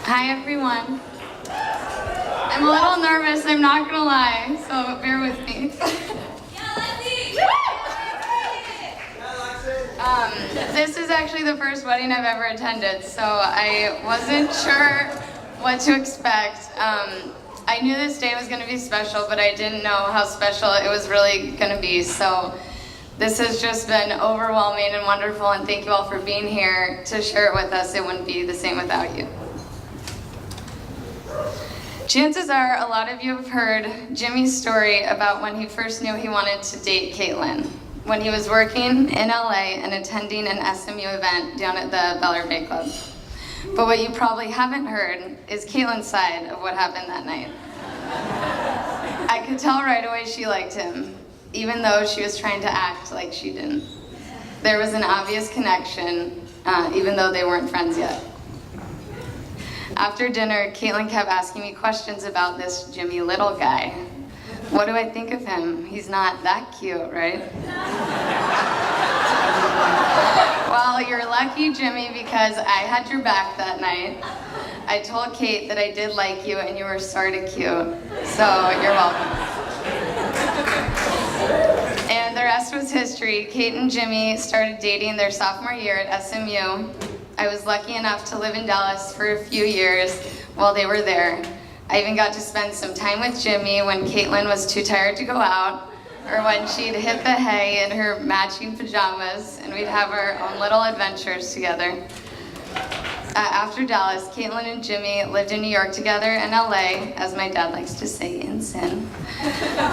Hi everyone. I'm a little nervous, I'm not gonna lie, so bear with me. This is actually the first wedding I've ever attended, so I wasn't sure what to expect. I knew this day was gonna be special, but I didn't know how special it was really gonna be, so this has just been overwhelming and wonderful, and thank you all for being here to share it with us. It wouldn't be the same without you. Chances are a lot of you have heard Jimmy's story about when he first knew he wanted to date Caitlin, when he was working in LA and attending an SMU event down at the Bellard Bay Club. But what you probably haven't heard is Caitlin's side of what happened that night. I could tell right away she liked him, even though she was trying to act like she didn't. There was an obvious connection, even though they weren't friends yet. After dinner, Caitlin kept asking me questions about this Jimmy Little guy. What do I think of him? He's not that cute, right? Well, you're lucky, Jimmy, because I had your back that night. I told Kate that I did like you and you were sort of cute, so you're welcome. And the rest was history. Kate and Jimmy started dating their sophomore year at SMU. I was lucky enough to live in Dallas for a few years while they were there. I even got to spend some time with Jimmy when Caitlin was too tired to go out, or when she'd hit the hay in her matching pajamas, and we'd have our own little adventures together. After Dallas, Caitlin and Jimmy lived in New York together and LA, as my dad likes to say, in sin.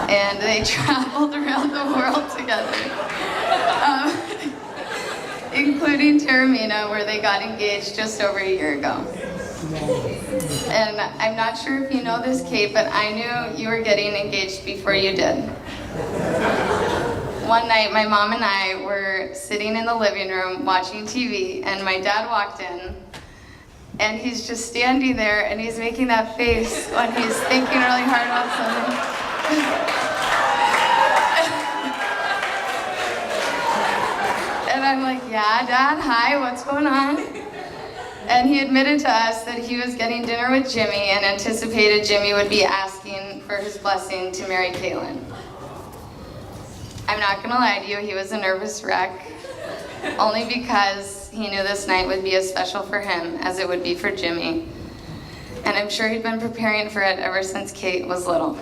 And they traveled around the world together. Including Taormina, where they got engaged just over a year ago. And I'm not sure if you know this, Kate, but I knew you were getting engaged before you did. One night, my mom and I were sitting in the living room watching TV, and my dad walked in, and he's just standing there, and he's making that face when he's thinking really hard about something. And I'm like, yeah, Dad, hi, what's going on? And he admitted to us that he was getting dinner with Jimmy and anticipated Jimmy would be asking for his blessing to marry Caitlin. I'm not gonna lie to you, he was a nervous wreck, only because he knew this night would be as special for him as it would be for Jimmy. And I'm sure he'd been preparing for it ever since Kate was little.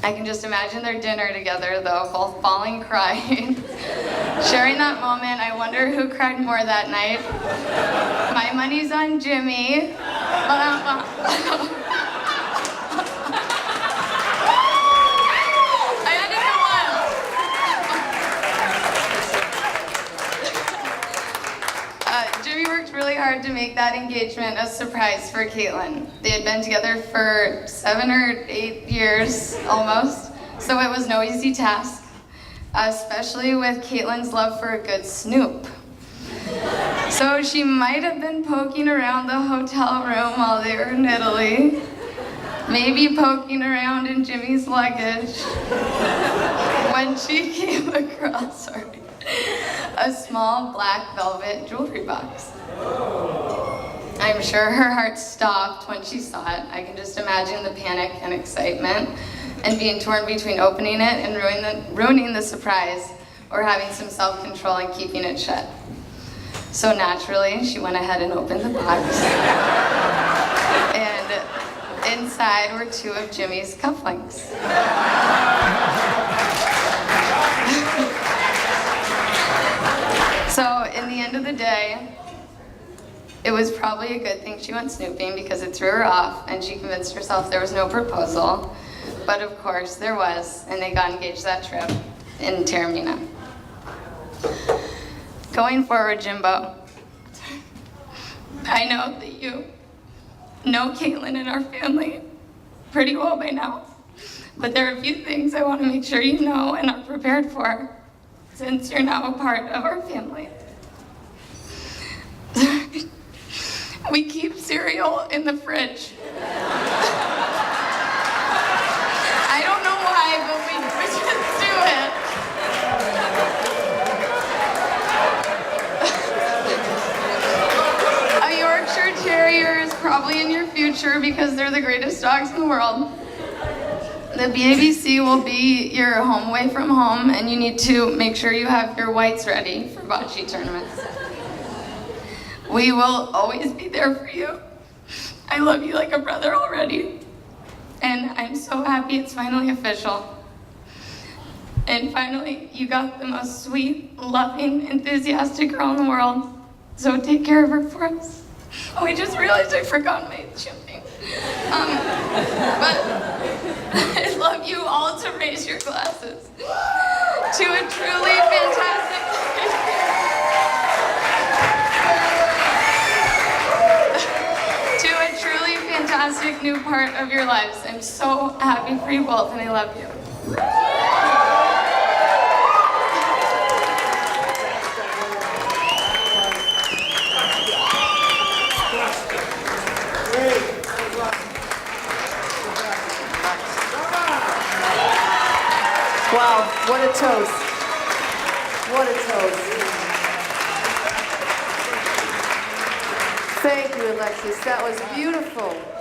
I can just imagine their dinner together, though, both bawling, crying. Sharing that moment, I wonder who cried more that night. My money's on Jimmy. I had to do one. Jimmy worked really hard to make that engagement a surprise for Caitlin. They had been together for 7 or 8 years, almost, so it was no easy task, especially with Caitlin's love for a good snoop. So she might have been poking around the hotel room while they were in Italy, maybe poking around in Jimmy's luggage, when she came across a small black velvet jewelry box. I'm sure her heart stopped when she saw it. I can just imagine the panic and excitement and being torn between opening it and ruining the surprise, or having some self-control and keeping it shut. So naturally, she went ahead and opened the box. And inside were 2 of Jimmy's cufflinks. So in the end of the day, it was probably a good thing she went snooping, because it threw her off and she convinced herself there was no proposal. But of course there was, and they got engaged that trip in Taormina. Going forward, Jimbo, I know that you know Caitlin and our family pretty well by now, but there are a few things I want to make sure you know and are prepared for, since you're now a part of our family. We keep cereal in the fridge. I don't know why, but we just do it. A Yorkshire Terrier is probably probably in your future because they're the greatest dogs in the world. The BABC will be your home away from home, and you need to make sure you have your whites ready for bocce tournaments. We will always be there for you. I love you like a brother already, and I'm so happy it's finally official. And finally, you got the most sweet, loving, enthusiastic girl in the world, so take care of her for us. Oh, I just realized I forgot my champagne. But I love you all to raise your glasses to a truly fantastic new part of your lives. I'm so happy for you both, and I love you. Wow, what a toast. What a toast. Thank you, Alexis. That was beautiful.